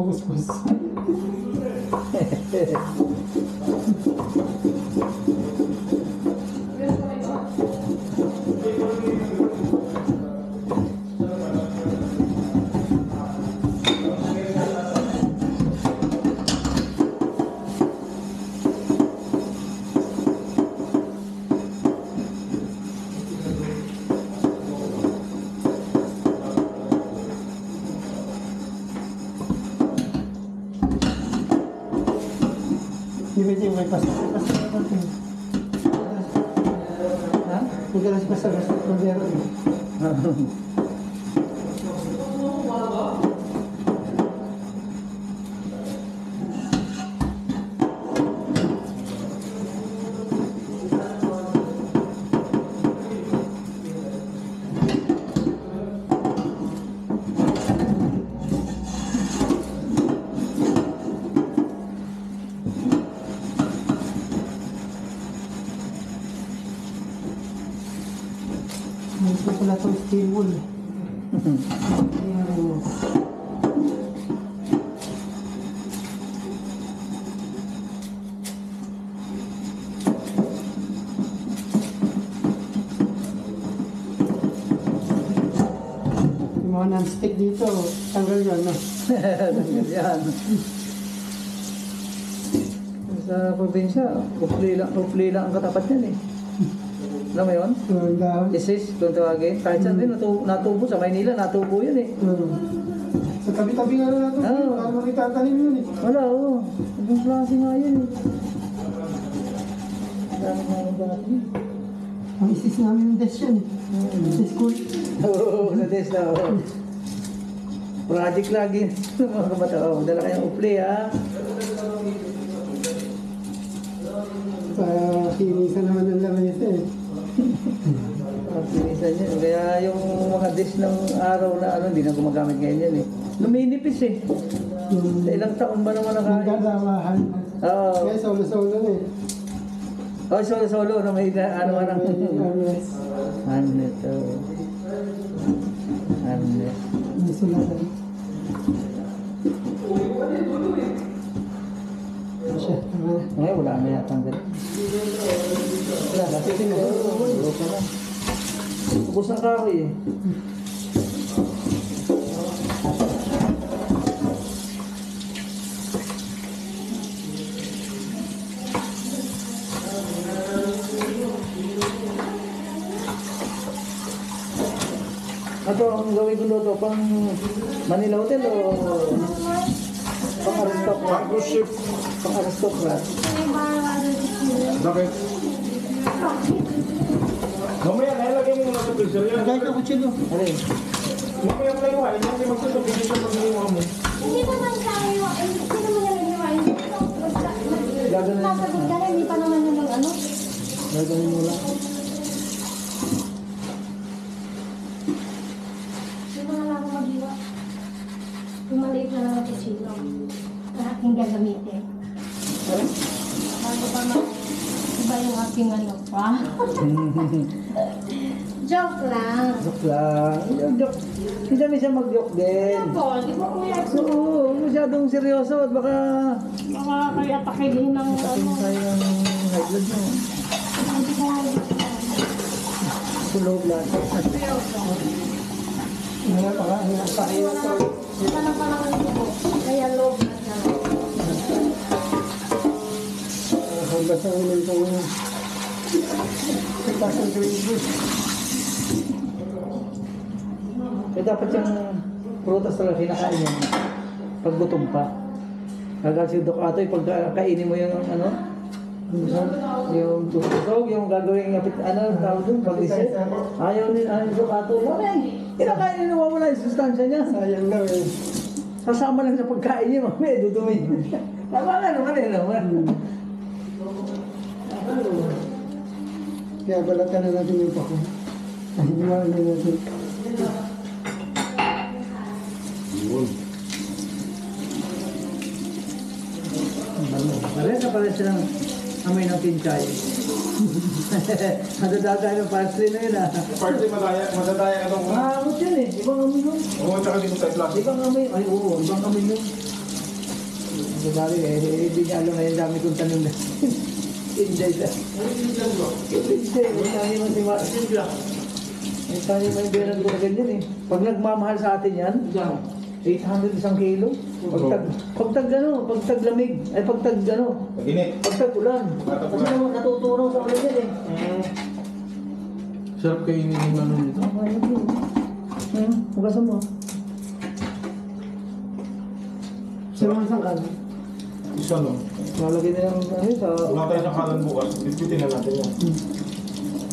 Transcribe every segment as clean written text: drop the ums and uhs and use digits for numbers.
kuskus. Hindi may pasok natin. Ha? Magalas pasok ng meron. Gusto ko na itong steel wool. Yung mga non-stick dito, tanggal yan, no? Tanggal yan. Sa probinsya, hopefully lang ang katapat yan eh. Alam mo yun? Isis, kung tawagin. Kahit saan din, natubo sa Maynila, natubo yun eh. Sa tabi-tabi nga na natin, para makita ang talim yun eh. Wala, oo. Ibang klase nga yun eh. Dami nga yung dati. Ang isis namin yung desk yan eh. Sa school. Oo, sa desk na. Project lagi. Mga kabata, dala kayong upli ha. Kinisan naman ng laman ito eh. Pinisan niya. Kaya yung mga dish ng araw na ano, hindi na gumagamit ngayon yan eh. Luminipis eh. Sa ilang taon ba naman nakain? Nagdadamahan. Oo. Kaya solo-solo na eh. Oh, solo-solo na may ano ka nang... Yes. Ano ito? Ano ito? May sulatan. Ngayon, wala na yata ang ganun. Wala, kasi tinuro ka na. Ubus ng kahoy eh. Ito, ang gawin ko doon, pang Manila Hotel o pang aristocrat? Cruise ship. Pang aristocrat. Bakit? Mamaya nailagay mo muna sa freezer yan. Lagay ka kutsilo. Alin? Mamaya mo na iwain. Hindi magsusubi dito pag hiniwa mo. Hindi naman tayo, hindi naman yan naniwain. Gagawin mo. Nasagot ka na, hindi pa naman yun ng ano. Gagawin mo lang. Hindi mo na lang ako mag-iwa. Yung maliit na lang ang kusino na aking gagamitin. Bago pa iba yung aking ano pa. Joke lang. Joke lang. Joke. Hindi namin siya mag-joke din. Ako, di ba kuya? Oo, masyadong seryoso at baka Kaya pakilin ng takin ano. tayo ng high blood mo. Hindi ko Sa low blood. Wala pa ka. Wala pa lang ang dugo. Kaya low blood na. Hanggang sa ulit ko ngayon. Pasang grade. Kaya dapat yung prutas talaga kinakain yan. Pag gutom pa. Kagad si Doc Atoy, pag kainin mo yung ano, yung tusok, yung gagawin ng tawag doon, pag-isip. Ayaw ni Doc Atoy. Kinakain niya, nawawala yung sustansya niya. Sayang daw eh. Sasama lang sa pagkain niya, mamaya dudumi. Tama nga naman eh, naman. Kaya balatan na natin yung pako. Hiniwaan na natin. Pare silang amoy ng pinchay. Nadadagay ng parsley na yun ah. Partly madadaya ka doon. Mahamot yun eh, ibang amoy yun. Oo, tsaka dito sa plastic. Ibang amoy, ay oo, ibang amoy yun. Sabi hindi niya alam na yung dami kong tanong na. Hindi lang. Hindi, may tayo mo si Mark. May tayo mo yung bilang ko na ganyan eh. Pag nagmamahal sa atin yan, 800 isang kilo. Pagtag lamig. Ay pagtag ulan. Kasi naman natutunaw sa ulan yan eh. Sarap kainin yung ano nito. Hugasan mo. Saan ka? Isa no. Nalagay na yung ano sa... Wala tayo sa kalan bukas. Bitbitin na natin yan.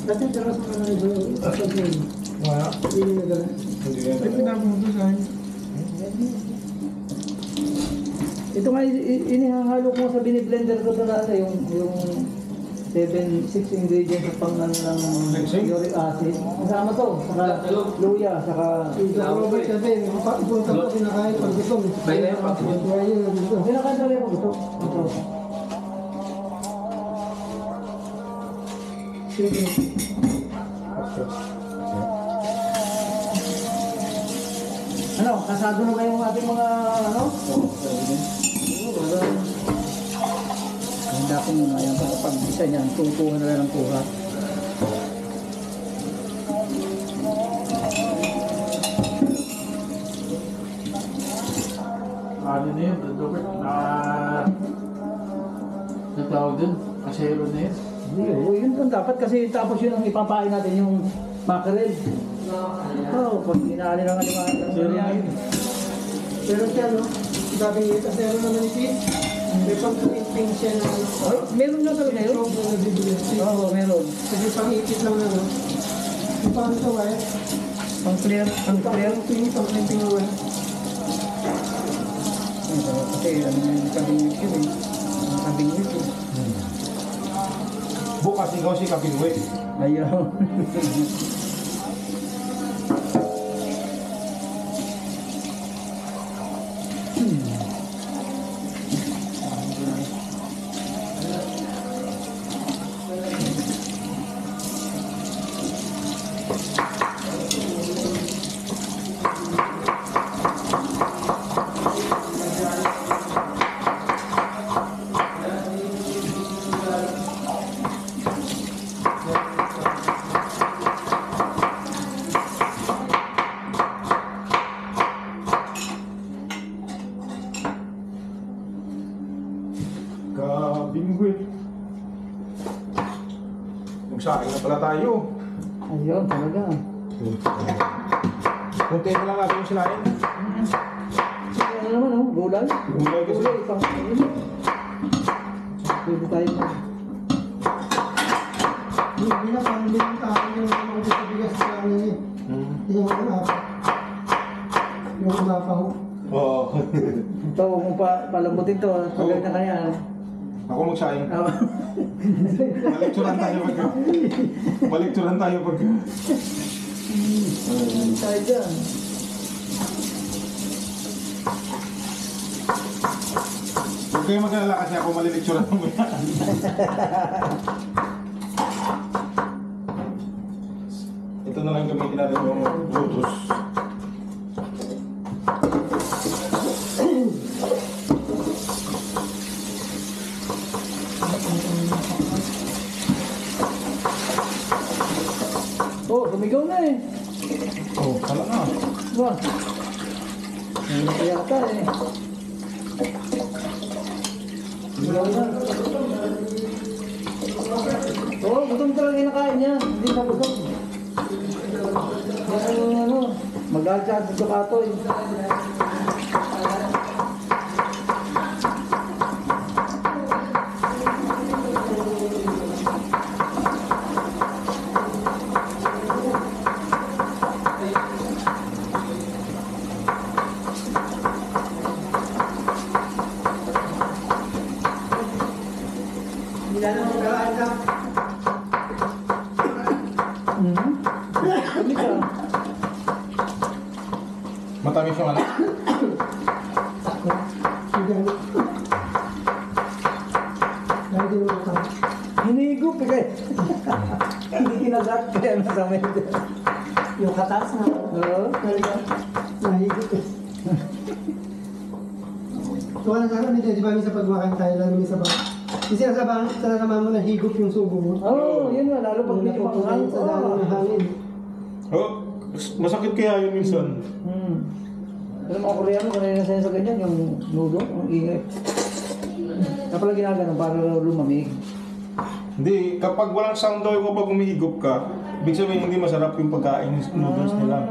Dati sarap sa kanila yung Wala. hindi na gala. Hindi yan. Ay, pinapunto sa akin. Ito nga, inihahalo ko sa biniblender ko na yung 6 ingredients at pang ano ng uric acid. Kasama to, saka luya, saka... Robert kasi, punta ko kinakain pag gusto. Kinakain talaga ko gusto. Ito. Ano, kasado na ba yung ating mga ano? Handa ko muna yan para pag isa niyan, tutuhan na lang ang kuha. Ano na yun, Robert? Natawag din, kasero na yun. Yun ang dapat kasi tapos yun ang ipapain natin yung mackerel. Pag inaali lang ang limahan. Pero siya, no? Sabi niya, kasi ano naman iti? May pang-iping siya na ano. Meron na talaga yun? Sobrang nabibili. Oo, meron. Kasi pang-ipit lang na, no? Kung paano ito, eh? Pang clear. Pang-iping na, eh? Kasi ano yung kabingwit yun eh. Ang kabingwit eh. Bukas ikaw si Kapinwe. Ayaw. Kabingwit. Magsaing na pala tayo. Ayaw talaga. Kunti na lang natin yung sinain. Ano naman oh, gulay? Gulay kasi. Gulay, pang ano? Pwede tayo na. Hindi na pambili tayo yung mga gusto bigas sa amin eh. Yung ulapa ho. Oo. Ito, huwag mong palambutin to. Pagay na kaya. Ako magsaing. Oh. Balikturan tayo pag... Balikturan tayo pag... Tayo dyan. Huwag kayo mag-alala kasi ako malilikturan mo yan. Ito na lang gamitin natin yung Bluetooth. Oh, sumigaw na eh. Oh, kala na. Diba? Ano kaya yata eh. Sumigaw na. Oo, gutom talaga yung nakain niya. Hindi na gutom. Ano, mag-alchat dito katoy. Kami ka. Matamis yung ano? Hinigop eh kayo. Hindi kinagat kaya nasa may Yung katas na. Oo. Talaga. Nahigit eh. Wala sa akin, di ba minsan pag kumakain tayo, lalo minsan pa. Yung sinasama mo na higop yung subo mo. Oo, yun nga, lalo pag medyo Napupunan manghang. sa dalo ng hangin. Oh, masakit kaya yun minsan. Pero mga Koreano, kanina sa'yo sa ganyan, yung nudo, yung ingay. Kaya pala ginagano para lumamig. Hindi, kapag walang sound daw kapag umihigop ka, ibig sabihin hindi masarap yung pagkain ng noodles nila.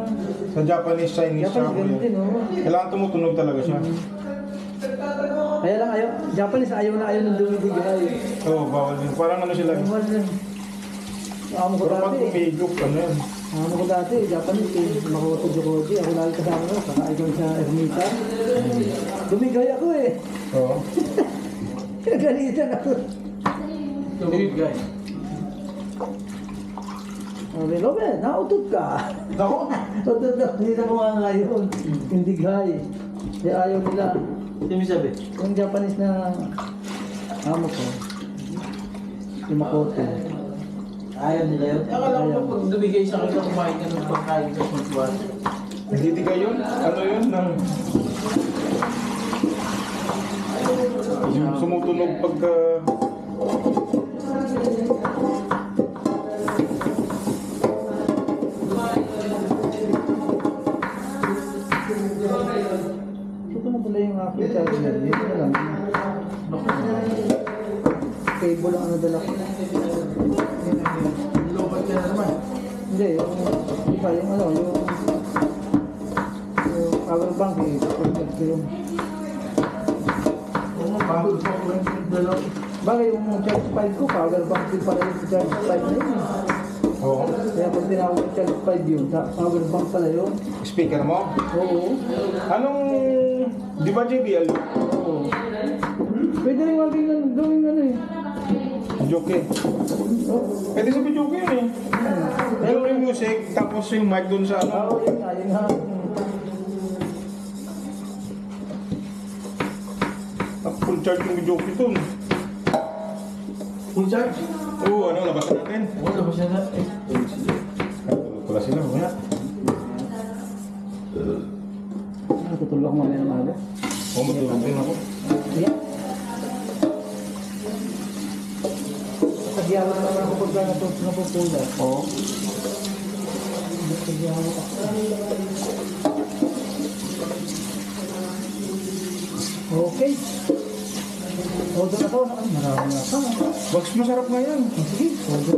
Sa Japanese, Chinese, Japanese tsaka ganun din, Korean. no? Kailangan tumutunog talaga siya. Kaya lang ayaw, Japanese ayaw na ayaw ng dumidigay. Oo, bawal din. Parang ano sila. Ayaw din. Amo ko Pero pag dati, umihigop, ano yan? amo ko dati, Japanese, makukujokoji, ako lagi kasama ko, kakain ko sa ermita. Dumigay ako eh. Oo. Nagalitan ako. Dumigay. Sabi, Lobe, nautot ka. Ako? Utot na, hindi na mga ngayon. Hindi gay. Kaya ayaw nila. Sino sabi? Yung Japanese na amo ko, yung Makoto. Ayaw nila yun. Akala ko pag dumigay sa akin, kumain ka ng pagkain sa suntuan. Hindi ka yun? Ano yun? Yung sumutunog pagka... Ito na pala yung aking charger. Dito na lang. Cable lang ano dala ko. Lobat ka na naman. Hindi, yung iba, yung ano, yung power bank eh. Connect ko yung Bago sa ako yung dalaw. bagay yung charge 5 ko, power bank din pala yung charge 5 na yun. Oo. Kaya pag tinawag yung charge 5 yun, power bank pala yun. Speaker mo? Oo. Anong... Di ba JBL? Oo. Pwede rin gawing ano eh. Joke. Oo. Pwede sa video ko yun eh. Pero yung music, tapos yung mic dun sa ano. Oo, yun nga, yun nga. Full charge yung video ko dun. Full charge? Oo, ano, labasan natin. Oo, labas na na. Wala sila, wala. Natutulog ako mamaya ng maaga. Oo, matulog din ako. Yeah. Sagyawan naman ako pagka napupula. Oo. Sagyawan ako. Okay. Todo na to. Marami na pa. Mas masarap nga yan. Sige, todo.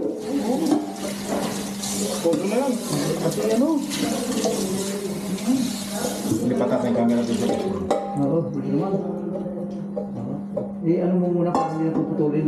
Todo na yan. Kasi ano? Lipat natin yung camera dito. Oo, hindi naman. Eh, ano mo muna para hindi na puputulin.